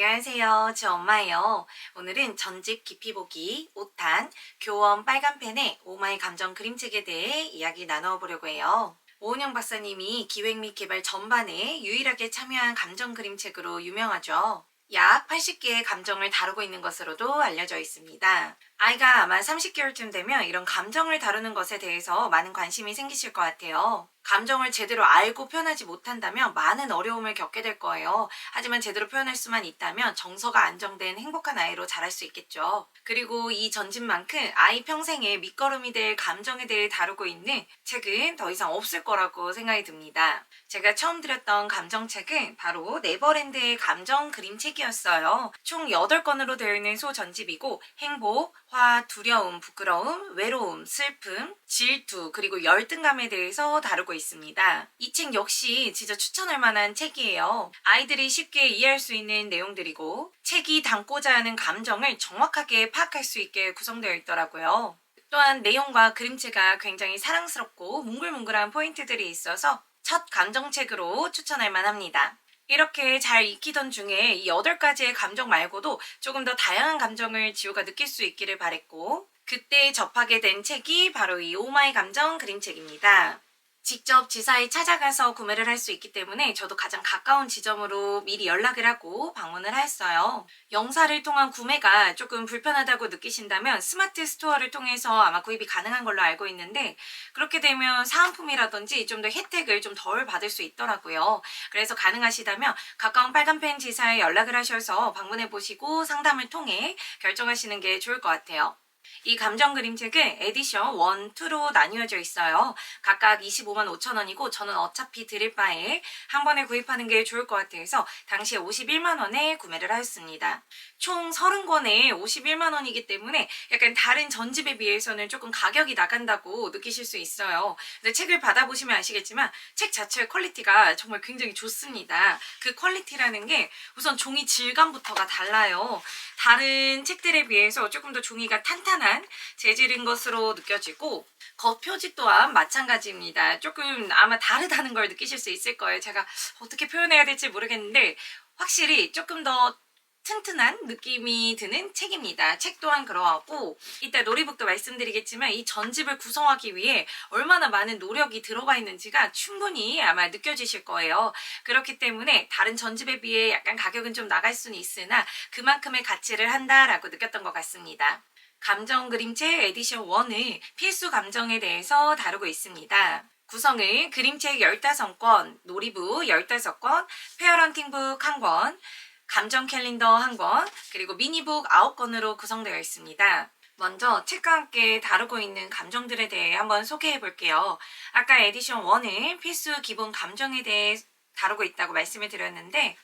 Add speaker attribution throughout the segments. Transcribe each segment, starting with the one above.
Speaker 1: 안녕하세요. 저 엄마예요. 오늘은 전집 깊이 보기 5탄 교원 빨간펜의 오마이 감정 그림책에 대해 이야기 나눠보려고 해요. 오은영 박사님이 기획 및 개발 전반에 유일하게 참여한 감정 그림책으로 유명하죠. 약 80개의 감정을 다루고 있는 것으로도 알려져 있습니다. 아이가 아마 30개월쯤 되면 이런 감정을 다루는 것에 대해서 많은 관심이 생기실 것 같아요. 감정을 제대로 알고 표현하지 못한다면 많은 어려움을 겪게 될 거예요. 하지만 제대로 표현할 수만 있다면 정서가 안정된 행복한 아이로 자랄 수 있겠죠. 그리고 이 전집만큼 아이 평생의 밑거름이 될 감정에 대해 다루고 있는 책은 더 이상 없을 거라고 생각이 듭니다. 제가 처음 드렸던 감정책은 바로 네버랜드의 감정 그림책이었어요. 총 8권으로 되어 있는 소전집이고 행복, 화, 두려움, 부끄러움, 외로움, 슬픔, 질투, 그리고 열등감에 대해서 다루고 있습니다. 이 책 역시 진짜 추천할 만한 책이에요. 아이들이 쉽게 이해할 수 있는 내용들이고 책이 담고자 하는 감정을 정확하게 파악할 수 있게 구성되어 있더라고요. 또한 내용과 그림체가 굉장히 사랑스럽고 몽글몽글한 포인트들이 있어서 첫 감정책으로 추천할 만합니다. 이렇게 잘 익히던 중에 이 8가지의 감정 말고도 조금 더 다양한 감정을 지우가 느낄 수 있기를 바랬고 그때 접하게 된 책이 바로 이 오마이 감정 그림책입니다. 직접 지사에 찾아가서 구매를 할 수 있기 때문에 저도 가장 가까운 지점으로 미리 연락을 하고 방문을 했어요. 영사를 통한 구매가 조금 불편하다고 느끼신다면 스마트 스토어를 통해서 아마 구입이 가능한 걸로 알고 있는데 그렇게 되면 사은품이라든지 좀 더 혜택을 좀 덜 받을 수 있더라고요. 그래서 가능하시다면 가까운 빨간펜 지사에 연락을 하셔서 방문해 보시고 상담을 통해 결정하시는 게 좋을 것 같아요. 이 감정 그림책은 에디션 1, 2로 나뉘어져 있어요. 각각 25만 5천 원이고 저는 어차피 드릴 바에 한 번에 구입하는 게 좋을 것 같아서 당시에 51만 원에 구매를 하였습니다. 총 30권에 51만 원이기 때문에 약간 다른 전집에 비해서는 조금 가격이 나간다고 느끼실 수 있어요. 근데 책을 받아보시면 아시겠지만 책 자체의 퀄리티가 정말 굉장히 좋습니다. 그 퀄리티라는 게 우선 종이 질감부터가 달라요. 다른 책들에 비해서 조금 더 종이가 탄탄한 재질인 것으로 느껴지고 겉표지 또한 마찬가지입니다. 조금 아마 다르다는 걸 느끼실 수 있을 거예요. 제가 어떻게 표현해야 될지 모르겠는데 확실히 조금 더 튼튼한 느낌이 드는 책입니다. 책 또한 그러하고 이따 놀이북도 말씀드리겠지만 이 전집을 구성하기 위해 얼마나 많은 노력이 들어가 있는지가 충분히 아마 느껴지실 거예요. 그렇기 때문에 다른 전집에 비해 약간 가격은 좀 나갈 수는 있으나 그만큼의 가치를 한다라고 느꼈던 것 같습니다. 감정 그림책 에디션 1은 필수 감정에 대해서 다루고 있습니다. 구성을 그림책 15권, 놀이북 15권, 페어런팅북 1권, 감정 캘린더 1권, 그리고 미니북 9권으로 구성되어 있습니다. 먼저 책과 함께 다루고 있는 감정들에 대해 한번 소개해 볼게요. 아까 에디션 1은 필수 기본 감정에 대해 다루고 있다고 말씀을 드렸는데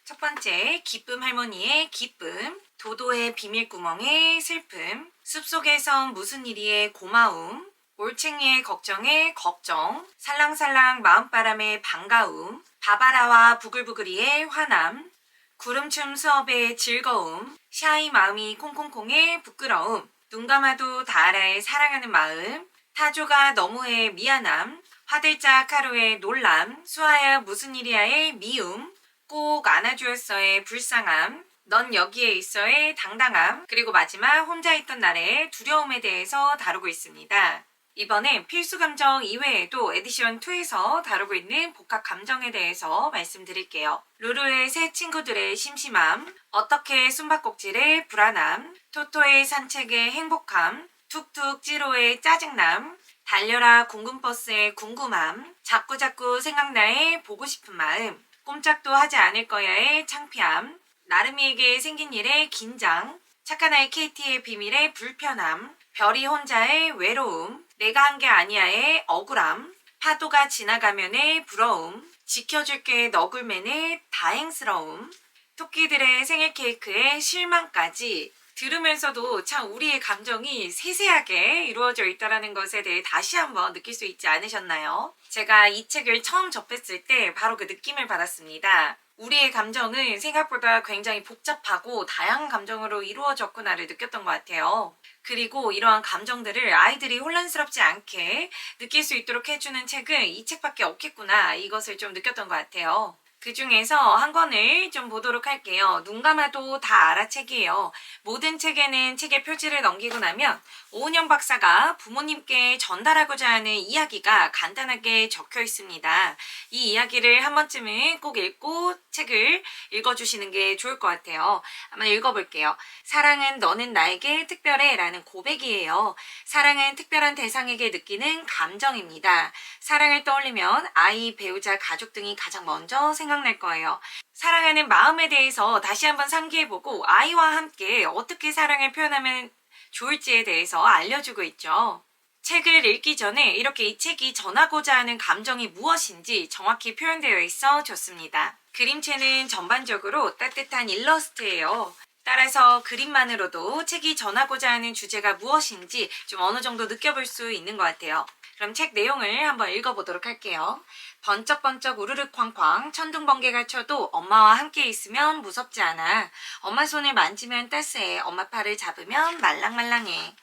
Speaker 1: 첫 번째, 기쁨 할머니의 기쁨, 도도의 비밀구멍의 슬픔, 숲속에선 무슨 일이의 고마움, 올챙이의 걱정의 걱정, 살랑살랑 마음바람의 반가움, 바바라와 부글부글이의 화남, 구름춤 수업의 즐거움, 샤이 마음이 콩콩콩의 부끄러움, 눈 감아도 다 알아의 사랑하는 마음, 타조가 너무의 미안함, 화들짝 하루의 놀람, 수아야 무슨 일이야의 미움, 꼭 안아주었어의 불쌍함, 넌 여기에 있어의 당당함, 그리고 마지막 혼자 있던 날의 두려움에 대해서 다루고 있습니다. 이번엔 필수 감정 이외에도 에디션 2에서 다루고 있는 복합 감정에 대해서 말씀드릴게요. 루루의 새 친구들의 심심함, 어떻게 숨바꼭질의 불안함, 토토의 산책의 행복함, 툭툭 찌로의 짜증남, 달려라 궁금버스의 궁금함, 자꾸자꾸 생각나의 보고 싶은 마음, 꼼짝도 하지 않을 거야의 창피함, 나름이에게 생긴 일의 긴장, 착한 아이 KT의 비밀의 불편함, 별이 혼자의 외로움, 내가 한 게 아니야의 억울함, 파도가 지나가면의 부러움, 지켜줄게 너굴맨의 다행스러움, 토끼들의 생일 케이크의 실망까지 들으면서도 참 우리의 감정이 세세하게 이루어져 있다는 것에 대해 다시 한번 느낄 수 있지 않으셨나요? 제가 이 책을 처음 접했을 때 바로 그 느낌을 받았습니다. 우리의 감정은 생각보다 굉장히 복잡하고 다양한 감정으로 이루어졌구나를 느꼈던 것 같아요. 그리고 이러한 감정들을 아이들이 혼란스럽지 않게 느낄 수 있도록 해주는 책은 이 책밖에 없겠구나 이것을 좀 느꼈던 것 같아요. 그 중에서 한 권을 좀 보도록 할게요. 눈 감아도 다 알아 책이에요. 모든 책에는 책의 표지를 넘기고 나면 오은영 박사가 부모님께 전달하고자 하는 이야기가 간단하게 적혀 있습니다. 이 이야기를 한 번쯤은 꼭 읽고 책을 읽어주시는 게 좋을 것 같아요. 한번 읽어볼게요. 사랑은 너는 나에게 특별해 라는 고백이에요. 사랑은 특별한 대상에게 느끼는 감정입니다. 사랑을 떠올리면 아이, 배우자, 가족 등이 가장 먼저 생각날 거예요. 사랑하는 마음에 대해서 다시 한번 상기해보고 아이와 함께 어떻게 사랑을 표현하면 좋을지에 대해서 알려주고 있죠. 책을 읽기 전에 이렇게 이 책이 전하고자 하는 감정이 무엇인지 정확히 표현되어 있어 좋습니다. 그림체는 전반적으로 따뜻한 일러스트예요. 따라서 그림만으로도 책이 전하고자 하는 주제가 무엇인지 좀 어느 정도 느껴볼 수 있는 것 같아요. 그럼 책 내용을 한번 읽어보도록 할게요. 번쩍번쩍 우르르 쾅쾅 천둥번개가 쳐도 엄마와 함께 있으면 무섭지 않아. 엄마 손을 만지면 따스해. 엄마 팔을 잡으면 말랑말랑해.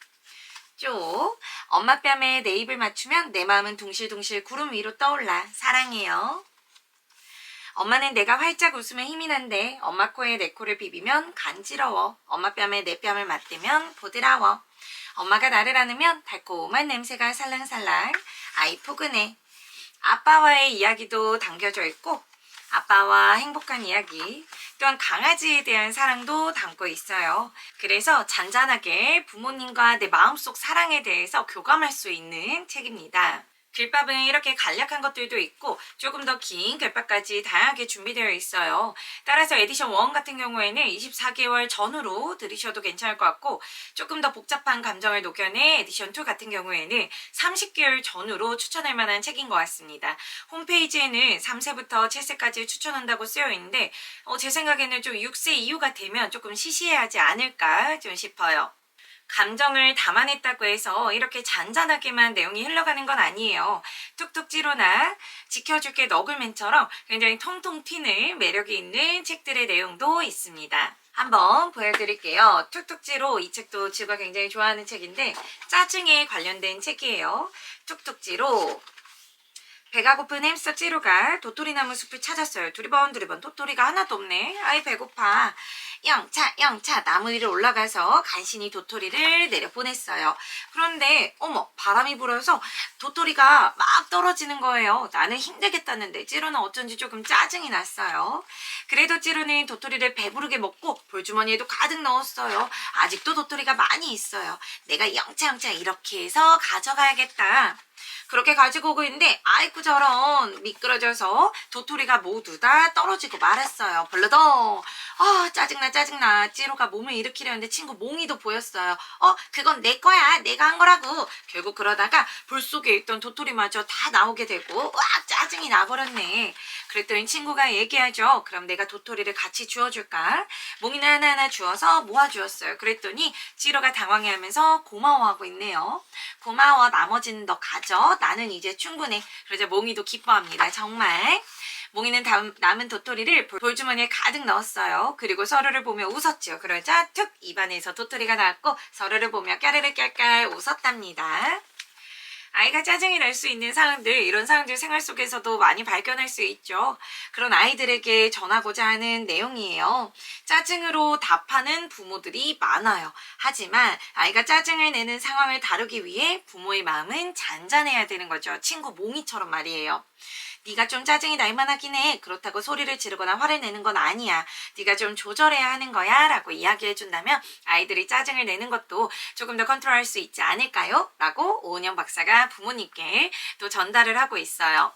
Speaker 1: 쪽 엄마 뺨에 내 입을 맞추면 내 마음은 둥실둥실 구름 위로 떠올라. 사랑해요. 엄마는 내가 활짝 웃으면 힘이 난대. 엄마 코에 내 코를 비비면 간지러워. 엄마 뺨에 내 뺨을 맞대면 보드라워. 엄마가 나를 안으면 달콤한 냄새가 살랑살랑. 아이 포근해. 아빠와의 이야기도 담겨져 있고 아빠와 행복한 이야기, 또한 강아지에 대한 사랑도 담고 있어요. 그래서 잔잔하게 부모님과 내 마음속 사랑에 대해서 교감할 수 있는 책입니다. 글밥은 이렇게 간략한 것들도 있고 조금 더 긴 글밥까지 다양하게 준비되어 있어요. 따라서 에디션 1 같은 경우에는 24개월 전후로 들으셔도 괜찮을 것 같고 조금 더 복잡한 감정을 녹여낸 에디션 2 같은 경우에는 30개월 전후로 추천할 만한 책인 것 같습니다. 홈페이지에는 3세부터 7세까지 추천한다고 쓰여 있는데 제 생각에는 좀 6세 이후가 되면 조금 시시해하지 않을까 좀 싶어요. 감정을 담아냈다고 해서 이렇게 잔잔하게만 내용이 흘러가는 건 아니에요. 툭툭 찌로나 지켜줄게 너굴맨처럼 굉장히 통통 튀는 매력이 있는 책들의 내용도 있습니다. 한번 보여드릴게요. 툭툭지로 이 책도 지우가 굉장히 좋아하는 책인데 짜증에 관련된 책이에요. 툭툭지로 배가 고픈 햄스터 찌로가 도토리나무 숲을 찾았어요. 두리번 도토리가 하나도 없네. 아이 배고파. 영차 나무 위로 올라가서 간신히 도토리를 내려보냈어요. 그런데 어머 바람이 불어서 도토리가 막 떨어지는 거예요. 나는 힘들겠다는데 찌로는 어쩐지 조금 짜증이 났어요. 그래도 찌로는 도토리를 배부르게 먹고 볼주머니에도 가득 넣었어요. 아직도 도토리가 많이 있어요. 내가 영차 이렇게 해서 가져가야겠다. 그렇게 가지고 오고 있는데 아이쿠 저런 미끄러져서 도토리가 모두 다 떨어지고 말았어요. 벌러덩. 짜증나. 찌로가 몸을 일으키려는데 친구 몽이도 보였어요. 그건 내 거야. 내가 한 거라고. 결국 그러다가 볼 속에 있던 도토리마저 다 나오게 되고 짜증이 나버렸네. 그랬더니 친구가 얘기하죠. 그럼 내가 도토리를 같이 주워줄까? 몽이는 하나하나 주워서 모아주었어요. 그랬더니 찌로가 당황해하면서 고마워하고 있네요. 고마워. 나머지는 너 가져. 나는 이제 충분해. 그러자 몽이도 기뻐합니다. 정말. 몽이는 남은 도토리를 볼주머니에 가득 넣었어요. 그리고 서로를 보며 웃었죠. 그러자 툭 입안에서 도토리가 나왔고 서로를 보며 까르르 깔깔 웃었답니다. 아이가 짜증이 날 수 있는 상황들, 이런 상황들 생활 속에서도 많이 발견할 수 있죠. 그런 아이들에게 전하고자 하는 내용이에요. 짜증으로 답하는 부모들이 많아요. 하지만 아이가 짜증을 내는 상황을 다루기 위해 부모의 마음은 잔잔해야 되는 거죠. 친구 몽이처럼 말이에요. 네가 좀 짜증이 날 만하긴 해. 그렇다고 소리를 지르거나 화를 내는 건 아니야. 네가 좀 조절해야 하는 거야 라고 이야기해준다면 아이들이 짜증을 내는 것도 조금 더 컨트롤할 수 있지 않을까요? 라고 오은영 박사가 부모님께 또 전달을 하고 있어요.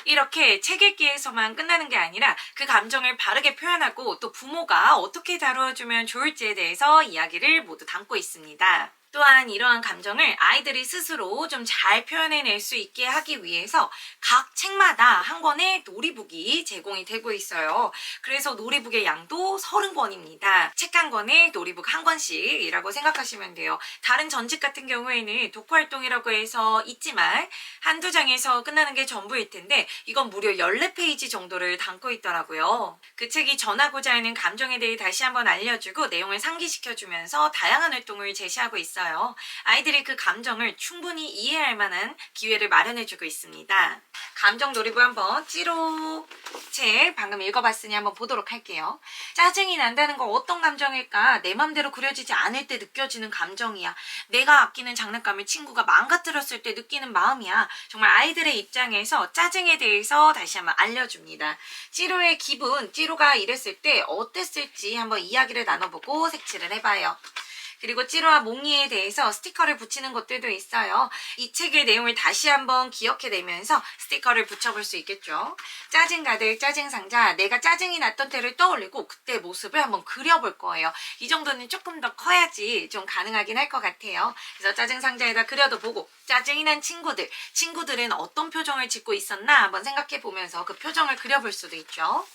Speaker 1: 이렇게 책 읽기에서만 끝나는 게 아니라 그 감정을 바르게 표현하고 또 부모가 어떻게 다루어주면 좋을지에 대해서 이야기를 모두 담고 있습니다. 또한 이러한 감정을 아이들이 스스로 좀 잘 표현해낼 수 있게 하기 위해서 각 책마다 한 권의 놀이북이 제공이 되고 있어요. 그래서 놀이북의 양도 30권입니다. 책 한 권에 놀이북 한 권씩이라고 생각하시면 돼요. 다른 전집 같은 경우에는 독후활동이라고 해서 있지만 한두 장에서 끝나는 게 전부일 텐데 이건 무려 14페이지 정도를 담고 있더라고요. 그 책이 전하고자 하는 감정에 대해 다시 한번 알려주고 내용을 상기시켜주면서 다양한 활동을 제시하고 있어요. 있어요. 아이들이 그 감정을 충분히 이해할 만한 기회를 마련해주고 있습니다. 감정 놀이부 한번 찌로 책 방금 읽어봤으니 한번 보도록 할게요. 짜증이 난다는 건 어떤 감정일까? 내 맘대로 그려지지 않을 때 느껴지는 감정이야. 내가 아끼는 장난감을 친구가 망가뜨렸을 때 느끼는 마음이야. 정말 아이들의 입장에서 짜증에 대해서 다시 한번 알려줍니다. 찌로의 기분, 찌로가 이랬을 때 어땠을지 한번 이야기를 나눠보고 색칠을 해봐요. 그리고 찌로와 몽이에 대해서 스티커를 붙이는 것들도 있어요. 이 책의 내용을 다시 한번 기억해내면서 스티커를 붙여볼 수 있겠죠. 짜증 가득 짜증 상자, 내가 짜증이 났던 때를 떠올리고 그때 모습을 한번 그려볼 거예요. 이 정도는 조금 더 커야지 좀 가능하긴 할 것 같아요. 그래서 짜증 상자에다 그려도 보고, 짜증이 난 친구들은 어떤 표정을 짓고 있었나 한번 생각해 보면서 그 표정을 그려볼 수도 있죠.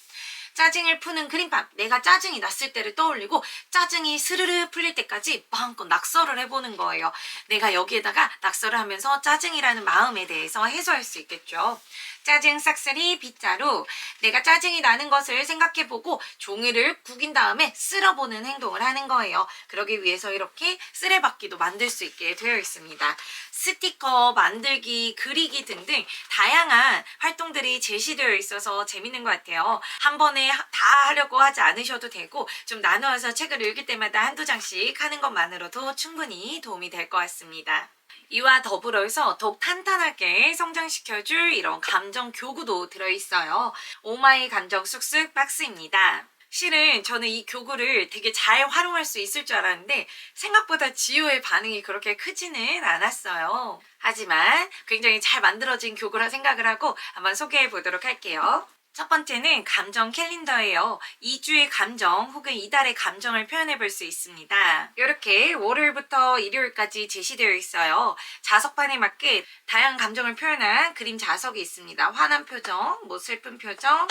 Speaker 1: 짜증을 푸는 그림판, 내가 짜증이 났을 때를 떠올리고 짜증이 스르르 풀릴 때까지 마음껏 낙서를 해보는 거예요. 내가 여기에다가 낙서를 하면서 짜증이라는 마음에 대해서 해소할 수 있겠죠. 짜증 싹쓸이 빗자루, 내가 짜증이 나는 것을 생각해보고 종이를 구긴 다음에 쓸어보는 행동을 하는 거예요. 그러기 위해서 이렇게 쓰레받기도 만들 수 있게 되어 있습니다. 스티커 만들기, 그리기 등등 다양한 활동들이 제시되어 있어서 재밌는 것 같아요. 한 번에 다 하려고 하지 않으셔도 되고 좀 나누어서 책을 읽을 때마다 한두 장씩 하는 것만으로도 충분히 도움이 될 것 같습니다. 이와 더불어서 더욱 탄탄하게 성장시켜줄 이런 감정 교구도 들어있어요. 오마이 감정 쑥쑥 박스입니다. 실은 저는 이 교구를 되게 잘 활용할 수 있을 줄 알았는데 생각보다 지효의 반응이 그렇게 크지는 않았어요. 하지만 굉장히 잘 만들어진 교구라 생각을 하고 한번 소개해 보도록 할게요. 첫 번째는 감정 캘린더예요. 2주의 감정 혹은 이달의 감정을 표현해 볼 수 있습니다. 이렇게 월요일부터 일요일까지 제시되어 있어요. 자석판에 맞게 다양한 감정을 표현한 그림 자석이 있습니다. 화난 표정, 슬픈 표정,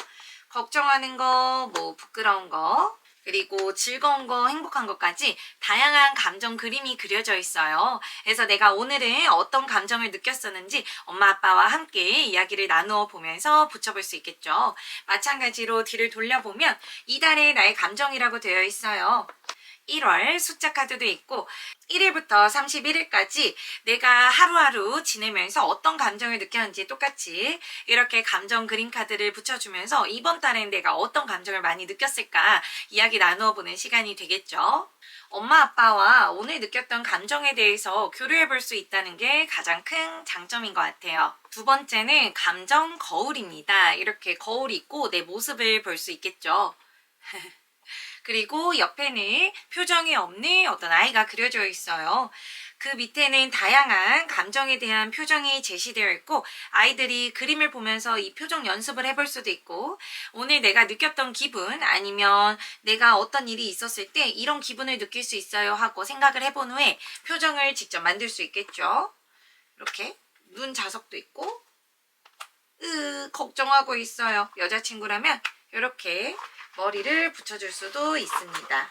Speaker 1: 걱정하는 거, 부끄러운 거, 그리고 즐거운 거, 행복한 것까지 다양한 감정 그림이 그려져 있어요. 그래서 내가 오늘은 어떤 감정을 느꼈었는지 엄마 아빠와 함께 이야기를 나누어 보면서 붙여볼 수 있겠죠. 마찬가지로 뒤를 돌려보면 이달의 나의 감정이라고 되어 있어요. 1월 숫자 카드도 있고 1일부터 31일까지 내가 하루하루 지내면서 어떤 감정을 느꼈는지 똑같이 이렇게 감정 그림 카드를 붙여주면서 이번 달엔 내가 어떤 감정을 많이 느꼈을까 이야기 나누어 보는 시간이 되겠죠. 엄마 아빠와 오늘 느꼈던 감정에 대해서 교류해 볼 수 있다는 게 가장 큰 장점인 것 같아요. 두 번째는 감정 거울입니다. 이렇게 거울이 있고 내 모습을 볼 수 있겠죠. 그리고 옆에는 표정이 없는 어떤 아이가 그려져 있어요. 그 밑에는 다양한 감정에 대한 표정이 제시되어 있고 아이들이 그림을 보면서 이 표정 연습을 해볼 수도 있고 오늘 내가 느꼈던 기분 아니면 내가 어떤 일이 있었을 때 이런 기분을 느낄 수 있어요 하고 생각을 해본 후에 표정을 직접 만들 수 있겠죠. 이렇게 눈 자석도 있고 걱정하고 있어요. 여자친구라면 이렇게 머리를 붙여줄 수도 있습니다.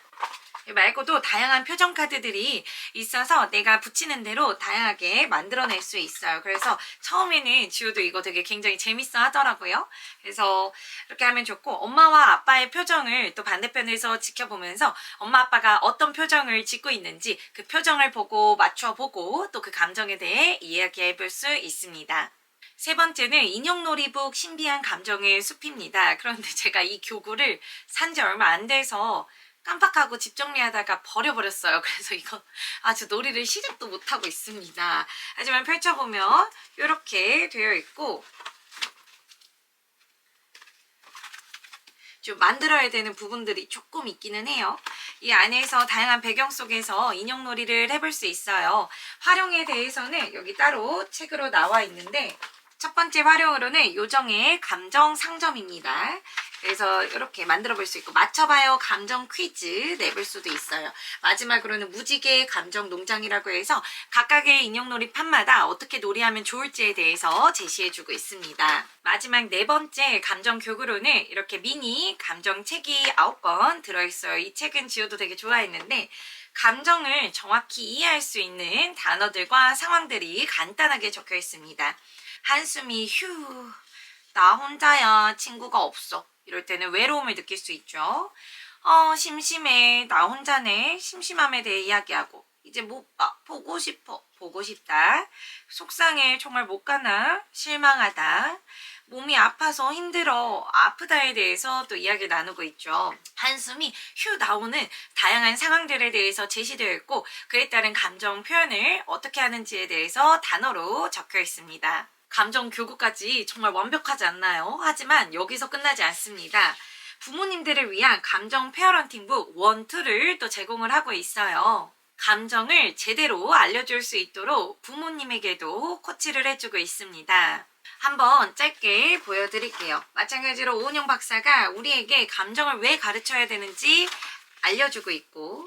Speaker 1: 말고도 다양한 표정 카드들이 있어서 내가 붙이는 대로 다양하게 만들어낼 수 있어요. 그래서 처음에는 지우도 이거 되게 굉장히 재밌어 하더라고요. 그래서 이렇게 하면 좋고 엄마와 아빠의 표정을 또 반대편에서 지켜보면서 엄마 아빠가 어떤 표정을 짓고 있는지 그 표정을 보고 맞춰보고 또 그 감정에 대해 이야기해 볼 수 있습니다. 세 번째는 인형놀이북 신비한 감정의 숲입니다. 그런데 제가 이 교구를 산 지 얼마 안 돼서 깜빡하고 집 정리하다가 버려버렸어요. 그래서 이거 아주 놀이를 시작도 못하고 있습니다. 하지만 펼쳐보면 이렇게 되어 있고 좀 만들어야 되는 부분들이 조금 있기는 해요. 이 안에서 다양한 배경 속에서 인형놀이를 해볼 수 있어요. 활용에 대해서는 여기 따로 책으로 나와 있는데 첫 번째 활용으로는 요정의 감정 상점입니다. 그래서 이렇게 만들어 볼 수 있고 맞춰봐요 감정 퀴즈 내볼 수도 있어요. 마지막으로는 무지개 감정 농장이라고 해서 각각의 인형놀이 판마다 어떻게 놀이하면 좋을지에 대해서 제시해주고 있습니다. 마지막 네 번째 감정 교구로는 이렇게 미니 감정 책이 9권 들어있어요. 이 책은 지호도 되게 좋아했는데 감정을 정확히 이해할 수 있는 단어들과 상황들이 간단하게 적혀 있습니다. 한숨이 휴, 나 혼자야, 친구가 없어. 이럴 때는 외로움을 느낄 수 있죠. 심심해, 나 혼자네. 심심함에 대해 이야기하고 이제 못 봐. 보고 싶어. 보고 싶다. 속상해. 정말 못 가나? 실망하다. 몸이 아파서 힘들어. 아프다에 대해서 또 이야기 나누고 있죠. 한숨이 휴 나오는 다양한 상황들에 대해서 제시되어 있고 그에 따른 감정 표현을 어떻게 하는지에 대해서 단어로 적혀 있습니다. 감정 교구까지 정말 완벽하지 않나요? 하지만 여기서 끝나지 않습니다. 부모님들을 위한 감정 페어런팅북 1, 2를 또 제공을 하고 있어요. 감정을 제대로 알려줄 수 있도록 부모님에게도 코치를 해주고 있습니다. 한번 짧게 보여드릴게요. 마찬가지로 오은영 박사가 우리에게 감정을 왜 가르쳐야 되는지 알려주고 있고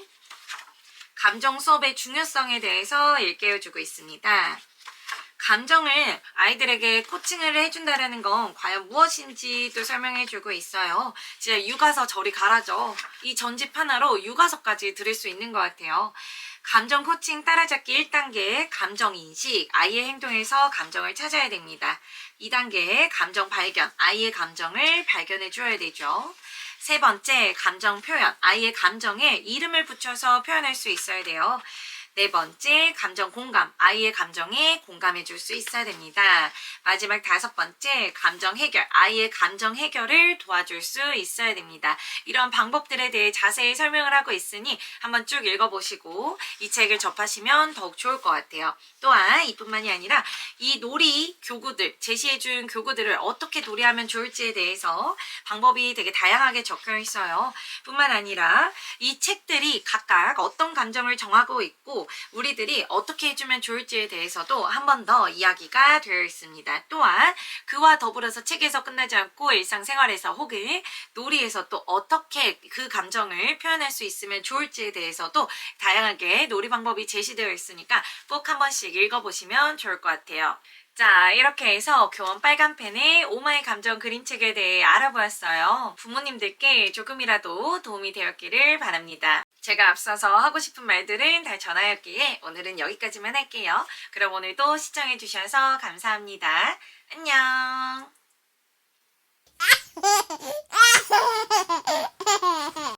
Speaker 1: 감정 수업의 중요성에 대해서 일깨워주고 있습니다. 감정을 아이들에게 코칭을 해준다는 건 과연 무엇인지 또 설명해주고 있어요. 진짜 육아서 저리 가라죠. 이 전집 하나로 육아서까지 들을 수 있는 것 같아요. 감정 코칭 따라잡기 1단계 감정인식, 아이의 행동에서 감정을 찾아야 됩니다. 2단계 감정 발견, 아이의 감정을 발견해 줘야 되죠. 세 번째 감정 표현, 아이의 감정에 이름을 붙여서 표현할 수 있어야 돼요. 네 번째 감정 공감, 아이의 감정에 공감해 줄 수 있어야 됩니다. 마지막 5번째 감정 해결, 아이의 감정 해결을 도와줄 수 있어야 됩니다. 이런 방법들에 대해 자세히 설명을 하고 있으니 한번 쭉 읽어보시고 이 책을 접하시면 더욱 좋을 것 같아요. 또한 이뿐만이 아니라 이 놀이 교구들, 제시해준 교구들을 어떻게 놀이하면 좋을지에 대해서 방법이 되게 다양하게 적혀 있어요. 뿐만 아니라 이 책들이 각각 어떤 감정을 정하고 있고 우리들이 어떻게 해주면 좋을지에 대해서도 한 번 더 이야기가 되어 있습니다. 또한 그와 더불어서 책에서 끝나지 않고 일상생활에서 혹은 놀이에서 또 어떻게 그 감정을 표현할 수 있으면 좋을지에 대해서도 다양하게 놀이 방법이 제시되어 있으니까 꼭 한 번씩 읽어보시면 좋을 것 같아요. 자, 이렇게 해서 교원 빨간펜의 오마이 감정 그림책에 대해 알아보았어요. 부모님들께 조금이라도 도움이 되었기를 바랍니다. 제가 앞서서 하고 싶은 말들은 다 전하였기에 오늘은 여기까지만 할게요. 그럼 오늘도 시청해주셔서 감사합니다. 안녕.